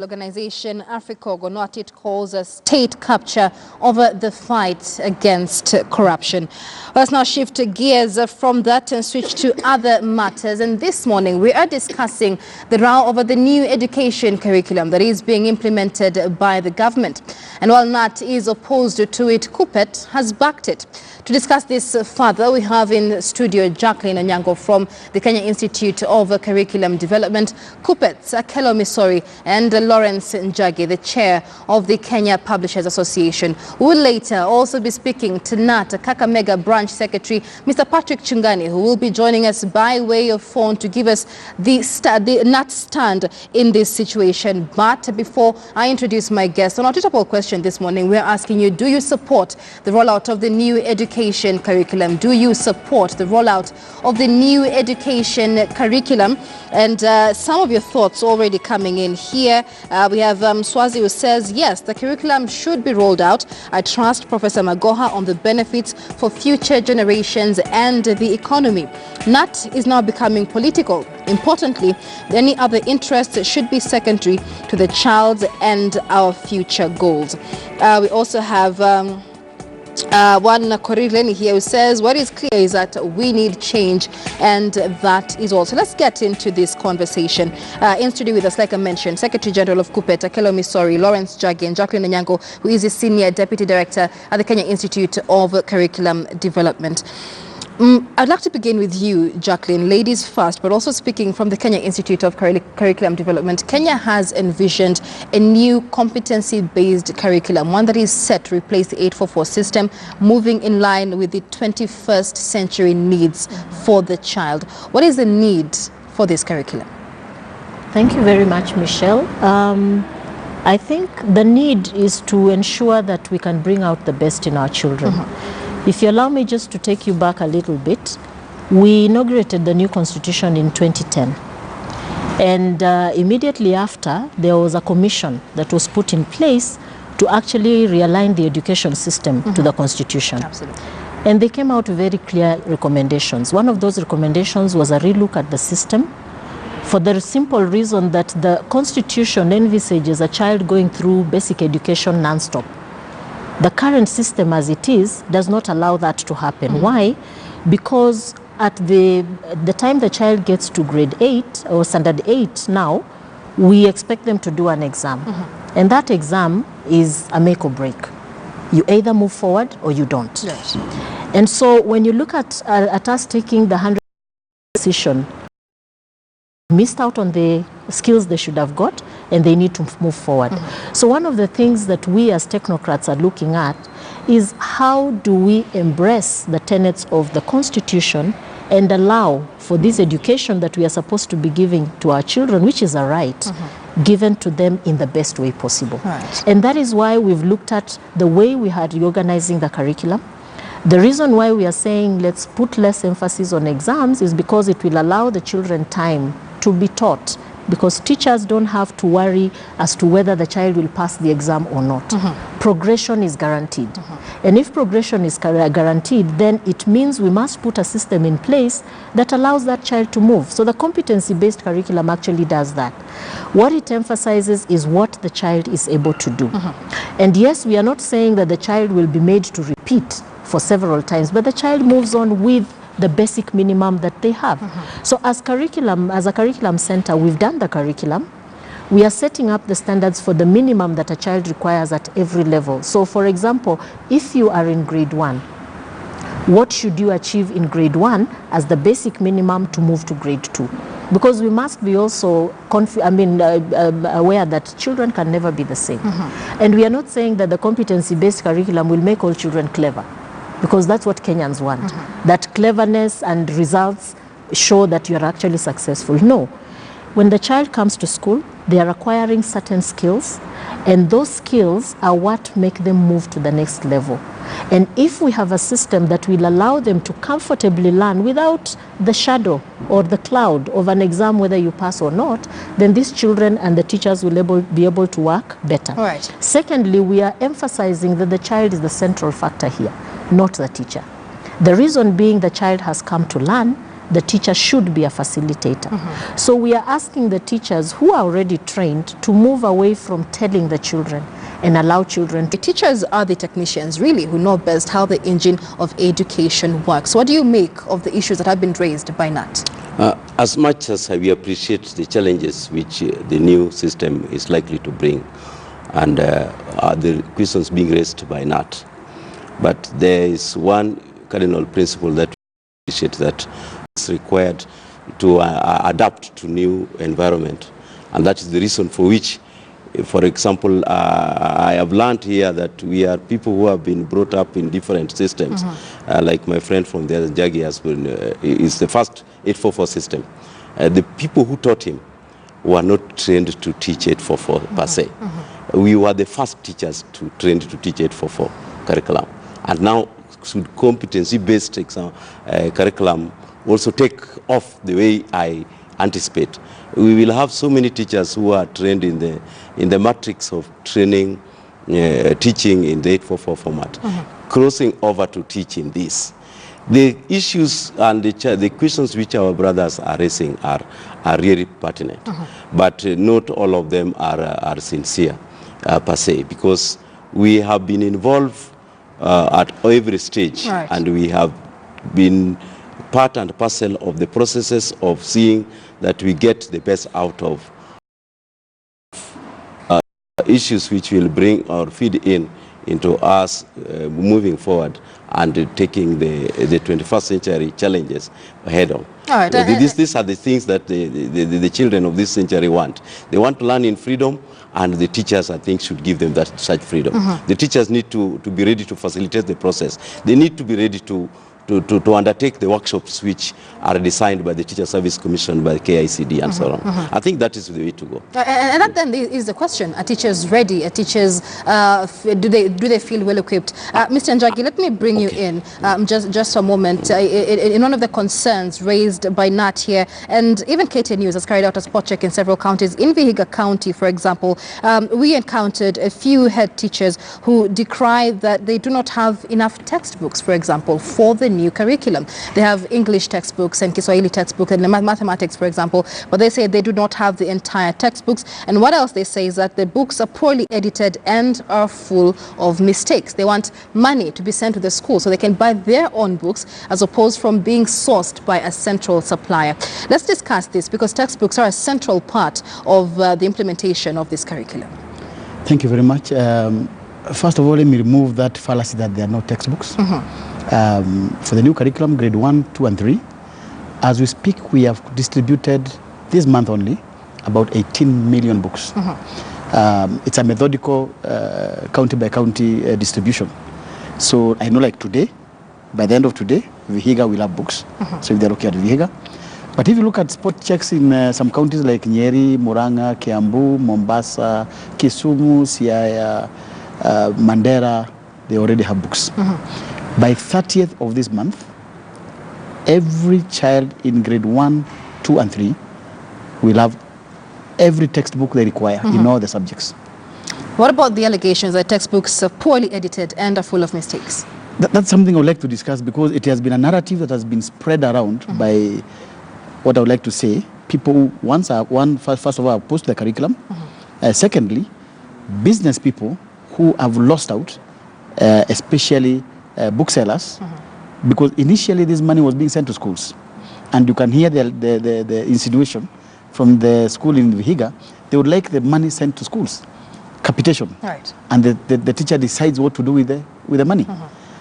Organization AFRICOG, what it calls a state capture over the fight against corruption. Let's now shift gears from that and switch to other matters. And this morning we are discussing the row over the new education curriculum that is being implemented by the government. And while NAT is opposed to it, KUPPET has backed it. To discuss this further, we have in studio Jacqueline Onyango from the Kenya Institute of Curriculum Development, KUPPET's Akelo Misori, and Lawrence Njagi, the chair of the Kenya Publishers Association. We will later also be speaking to NAT Kakamega Branch Secretary, Mr. Patrick Chungani, who will be joining us by way of phone to give us the NAT stand in this situation. But before I introduce my guest, on our Twitter poll question this morning, we're asking you, do you support the rollout of the new education curriculum? Do you support the rollout of the new education curriculum? And some of your thoughts already coming in here. We have Swazi who says, yes, the curriculum should be rolled out. I trust Professor Magoha on the benefits for future generations and the economy. NAT is now becoming political. Importantly, any other interests should be secondary to the child's and our future goals. We also have one Korileni here who says what is clear is that we need change, and that is all. So let's get into this conversation. In studio with us, like I mentioned, Secretary General of KUPPET, Akelo Misori, Lawrence Njagi, and Jacqueline Onyango, who is the Senior Deputy Director at the Kenya Institute of Curriculum Development. I'd like to begin with you, Jacqueline, ladies first, but also speaking from the Kenya Institute of Curriculum Development. Kenya has envisioned a new competency-based curriculum, one that is set to replace the 844 system, moving in line with the 21st century needs for the child. What is the need for this curriculum? Thank you very much, Michelle. I think the need is to ensure that we can bring out the best in our children. If you allow me just to take you back a little bit, we inaugurated the new constitution in 2010. And immediately after, there was a commission that was put in place to actually realign the education system to the constitution. Absolutely. And they came out with very clear recommendations. One of those recommendations was a relook at the system, for the simple reason that the constitution envisages a child going through basic education non-stop. The current system as it is does not allow that to happen. Why? Because at the time the child gets to grade 8 or standard 8 now, we expect them to do an exam. And that exam is a make or break. You either move forward or you don't. Yes. And so when you look at us taking the 100% decision, missed out on the skills they should have got, and they need to move forward. So one of the things that we as technocrats are looking at is how do we embrace the tenets of the Constitution and allow for this education that we are supposed to be giving to our children, which is a right, given to them in the best way possible. Right. And that is why we've looked at the way we had reorganizing the curriculum. The reason why we are saying let's put less emphasis on exams is because it will allow the children time to be taught, because teachers don't have to worry as to whether the child will pass the exam or not. Progression is guaranteed. And if progression is guaranteed, then it means we must put a system in place that allows that child to move. So the competency-based curriculum actually does that. What it emphasizes is what the child is able to do. And yes, we are not saying that the child will be made to repeat for several times, but the child moves on with the basic minimum that they have. So as a curriculum center, we've done the curriculum. We are setting up the standards for the minimum that a child requires at every level. So for example, if you are in grade 1, what should you achieve in grade 1 as the basic minimum to move to grade 2? Because we must be also aware that children can never be the same. And we are not saying that the competency-based curriculum will make all children clever, because that's what Kenyans want. That cleverness and results show that you're actually successful. No. When the child comes to school, they are acquiring certain skills, and those skills are what make them move to the next level. And if we have a system that will allow them to comfortably learn without the shadow or the cloud of an exam, whether you pass or not, then these children and the teachers will be able to work better. Right. Secondly, we are emphasizing that the child is the central factor here, not the teacher. The reason being the child has come to learn, the teacher should be a facilitator. So we are asking the teachers who are already trained to move away from telling the children and allow children to. The teachers are the technicians, really, who know best how the engine of education works. What do you make of the issues that have been raised by NAT? As much as we appreciate the challenges which the new system is likely to bring, and the questions being raised by NAT, but there is one cardinal principle that we appreciate, that is required to adapt to new environment, and that is the reason for which, for example, I have learned here that we are people who have been brought up in different systems, like my friend from the Jagi has been, is the first 844 system. The people who taught him were not trained to teach 844 per se. We were the first teachers trained to teach 844 curriculum. And now, should competency-based curriculum also take off the way I anticipate, we will have so many teachers who are trained in the matrix of training, teaching in the 844 format, crossing over to teaching this. The issues and the questions which our brothers are raising are really pertinent, but not all of them are sincere per se, because we have been involved at every stage, and we have been part and parcel of the processes of seeing that we get the best out of issues which will bring or feed into us moving forward and taking the 21st century challenges head on. These are the things that the children of this century want. They want to learn in freedom, and the teachers, I think, should give them such freedom. The teachers need to be ready to facilitate the process. They need to be ready to undertake the workshops which are designed by the Teacher Service Commission, by the KICD, and so on. I think that is the way to go. And that then is the question: are teachers ready? Are teachers do they feel well equipped? Mr. Njagi, let me bring you in just a moment. In one of the concerns raised by NAT here, and even KTN News has carried out a spot check in several counties. In Vihiga County, for example, we encountered a few head teachers who decry that they do not have enough textbooks, for example, for the new curriculum. They have English textbooks and Kiswahili textbooks and mathematics, for example, but they say they do not have the entire textbooks. And what else they say is that the books are poorly edited and are full of mistakes. They want money to be sent to the school so they can buy their own books, as opposed from being sourced by a central supplier. Let's discuss this, because textbooks are a central part of the implementation of this curriculum. Thank you very much. First of all, let me remove that fallacy that there are no textbooks. For the new curriculum, grade 1, 2, and 3, as we speak, we have distributed this month only about 18 million books. It's a methodical county by county distribution. So I know, like today, by the end of today, Vihiga will have books. So if they're looking at Vihiga. But if you look at spot checks in some counties like Nyeri, Murang'a, Kiambu, Mombasa, Kisumu, Siaya, Mandera, they already have books. By 30th of this month, every child in grade 1, 2, and 3 will have every textbook they require in all the subjects. What about the allegations that textbooks are poorly edited and are full of mistakes? That's something I would like to discuss, because it has been a narrative that has been spread around by what I would like to say. People, first of all, are opposed to the curriculum. Secondly, business people who have lost out, especially booksellers, because initially this money was being sent to schools, and you can hear the insinuation from the school in Vihiga. They would like the money sent to schools, capitation, and the teacher decides what to do with the money.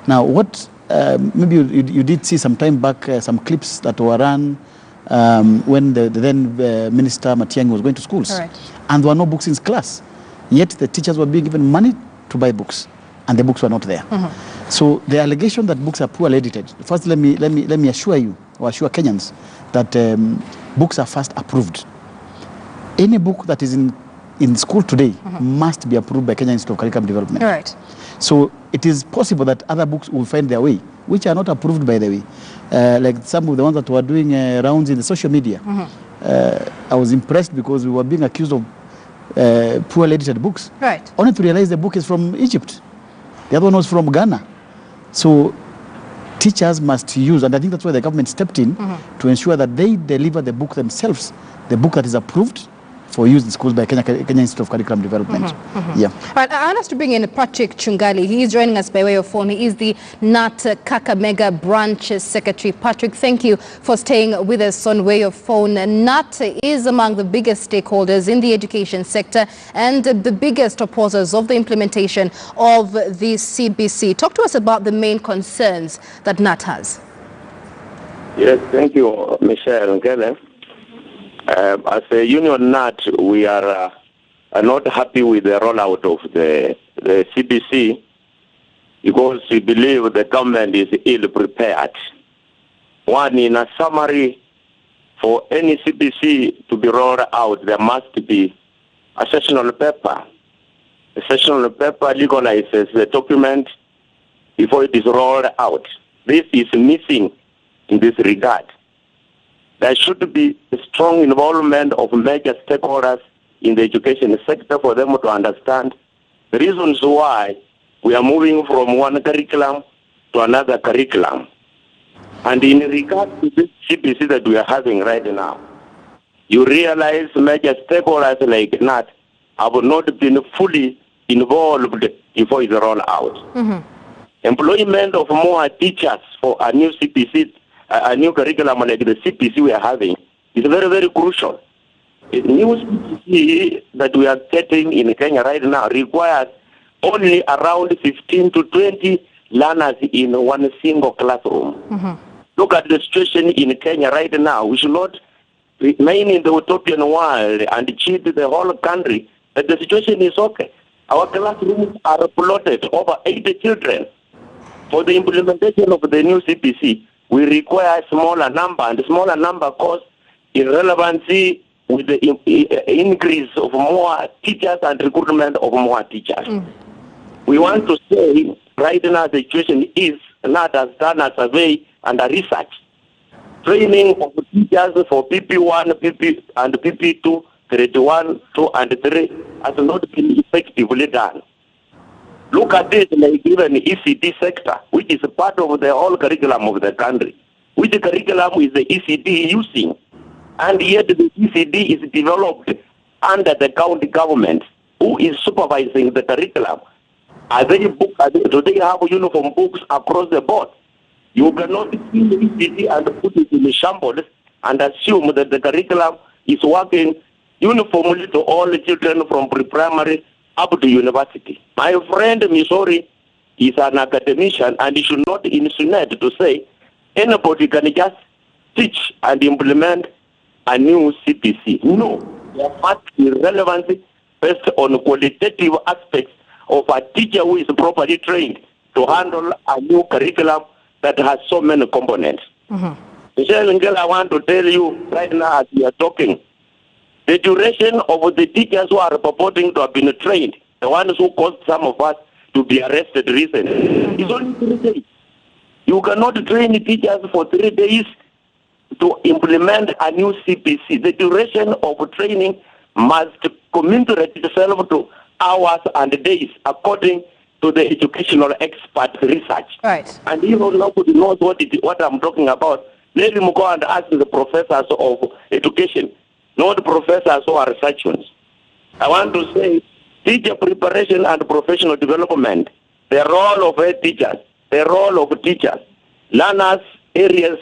Now, what maybe you did see some time back some clips that were run when the then Minister Matiang'i was going to schools, and there were no books in class, yet the teachers were being given money to buy books, and the books were not there. So the allegation that books are poorly edited, first let me assure you, or assure Kenyans, that books are first approved. Any book that is in school today must be approved by Kenya Institute of Curriculum Development. So it is possible that other books will find their way, which are not approved, by the way. Like some of the ones that were doing rounds in the social media. I was impressed, because we were being accused of poorly edited books. Only to realize the book is from Egypt. The other one was from Ghana. So teachers must use, and I think that's why the government stepped in to ensure that they deliver the book themselves, the book that is approved for use in schools by Kenya Institute of Curriculum Development. Yeah. Right, I want us to bring in Patrick Chungali. He is joining us by way of phone. He is the NAT Kakamega Branch Secretary. Patrick, thank you for staying with us on way of phone. NAT is among the biggest stakeholders in the education sector and the biggest opposers of the implementation of the CBC. Talk to us about the main concerns that NAT has. Yes, thank you, Michelle Ngele. As a union NAT, we are not happy with the rollout of the CBC because we believe the government is ill prepared. One, in a summary, for any CBC to be rolled out, there must be a sessional paper. A sessional paper legalizes the document before it is rolled out. This is missing in this regard. There should be a strong involvement of major stakeholders in the education sector for them to understand the reasons why we are moving from one curriculum to another curriculum. And in regard to this CBC that we are having right now, you realize major stakeholders like NAT have not been fully involved before it rolled out. Employment of more teachers for a new CBC, a new curriculum like the CBC we are having, is very, very crucial. The new CBC that we are getting in Kenya right now requires only around 15 to 20 learners in one single classroom. Look at the situation in Kenya right now. We should not remain in the utopian world and cheat the whole country that the situation is okay. Our classrooms are plotted over 80 children. For the implementation of the new CBC, we require a smaller number, and the smaller number cause irrelevancy with the increase of more teachers and recruitment of more teachers. We want to say right now the situation is NAT has done a survey and a research. Training of teachers for PP1, PP and PP2, grade 1, 2 and 3 has not been effectively done. Look at it like even the ECD sector, which is a part of the whole curriculum of the country. Which curriculum is the ECD using? And yet the ECD is developed under the county government. Who is supervising the curriculum? Do they have uniform books across the board? You cannot see the ECD and put it in a shambles and assume that the curriculum is working uniformly to all the children from pre-primary up to university. My friend Missouri is an academician and he should not insinuate to say anybody can just teach and implement a new CBC. No, there must be relevancy based on qualitative aspects of a teacher who is properly trained to handle a new curriculum that has so many components. Michelle Ngel, I want to tell you right now as we are talking, the duration of the teachers who are purporting to have been trained, the ones who caused some of us to be arrested recently, is only 3 days. You cannot train teachers for 3 days to implement a new CBC. The duration of training must commensurate itself to hours and days according to the educational expert research. Right. And if nobody knows what I'm talking about, let him go and ask the professors of education, not professors who are researchers. I want to say teacher preparation and professional development, the role of head teachers, the role of teachers, learners, areas,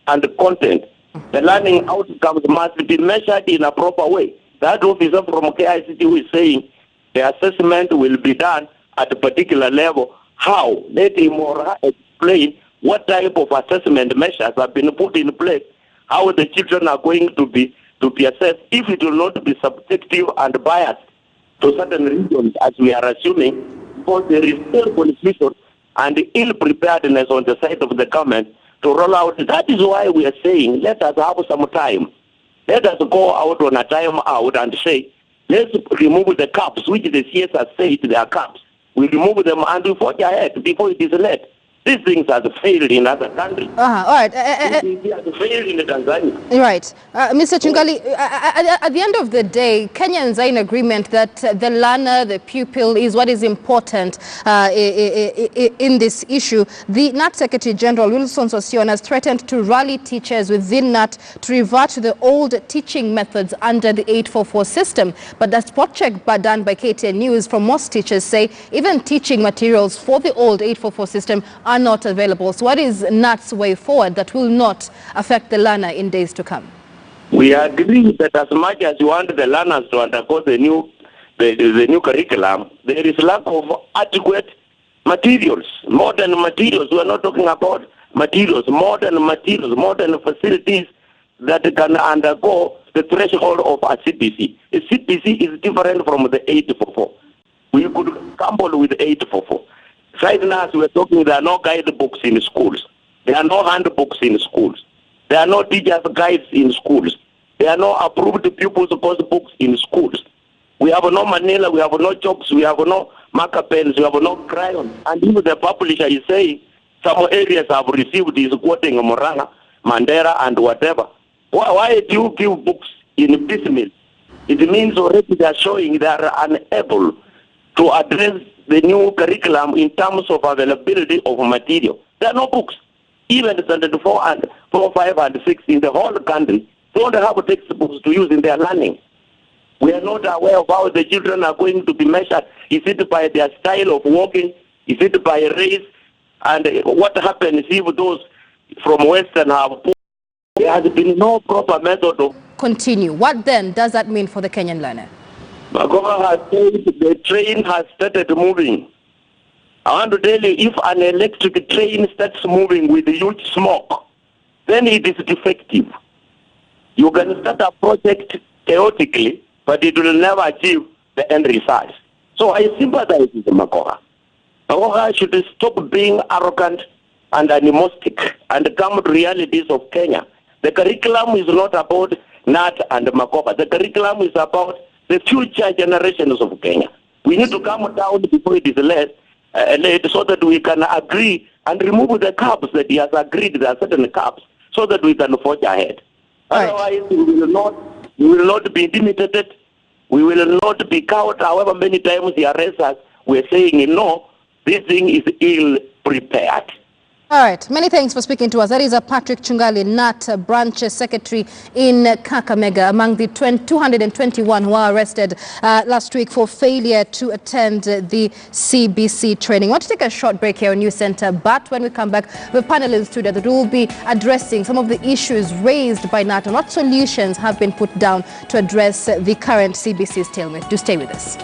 and content. The learning outcomes must be measured in a proper way. That officer from KICT who is saying the assessment will be done at a particular level. How? Let him or her explain what type of assessment measures have been put in place, how the children are going to be assessed, if it will not be subjective and biased to certain regions as we are assuming, because there is still confusion and ill-preparedness on the side of the government to roll out. That is why we are saying, let us have some time. Let us go out on a time out and say, let's remove the caps, which the CS has said they are caps. We remove them and we forge ahead before it is late. These things have failed in other countries. All right. CBC has failed in Tanzania. Right. Mr. Chungali, at the end of the day, Kenyans are in agreement that the learner, the pupil, is what is important in this issue. The NAT Secretary General, Wilson Sossion, has threatened to rally teachers within NAT to revert to the old teaching methods under the 844 system. But the spot check done by KTN News from most teachers say even teaching materials for the old 844 system are not available. So what is NAT's way forward that will not affect the learner in days to come? We agree that as much as you want the learners to undergo the new curriculum, there is lack of adequate materials, modern materials. We are not talking about materials, modern facilities that can undergo the threshold of a CBC. A CBC is different from the 844. We could couple with 844. Right now, as we're talking, there are no guidebooks in schools. There are no handbooks in schools. There are no teachers' guides in schools. There are no approved pupils' course books in schools. We have no manila, we have no chalks, we have no marker pens, we have no crayons. And even the publisher is saying some areas have received, is quoting Moranga, Mandera, and whatever. Why do you give books in piecemeal? It means already they are showing they are unable to address the new curriculum in terms of availability of material. There are no books. Even standard 4 and 4, 5, and 6 in the whole country don't have textbooks to use in their learning. We are not aware of how the children are going to be measured. Is it by their style of walking? Is it by race? And what happens if those from Western have poor? There has been no proper method of... Continue. What then does that mean for the Kenyan learner? Magoha has said the train has started moving. I want to tell you, if an electric train starts moving with huge smoke, then it is defective. You can start a project chaotically, but it will never achieve the end result. So I sympathize with Magoha. Magoha should stop being arrogant and animalistic and come to realities of Kenya. The curriculum is not about Nat and Magoha. The curriculum is about the future generations of Kenya. We need to come down before it is late so that we can agree and remove the caps that he has agreed. There are certain caps so that we can forge ahead. Right. Otherwise, we will not be intimidated. We will not be cowed. However many times the arresters were saying, no, this thing is ill prepared. All right. Many thanks for speaking to us. That is Patrick Chungali, NAT Branch Secretary in Kakamega, among the 221 who were arrested last week for failure to attend the CBC training. I want to take a short break here on News Center, but when we come back, we have a panel in the studio that will be addressing some of the issues raised by NAT and what solutions have been put down to address the current CBC stalemate. Do stay with us.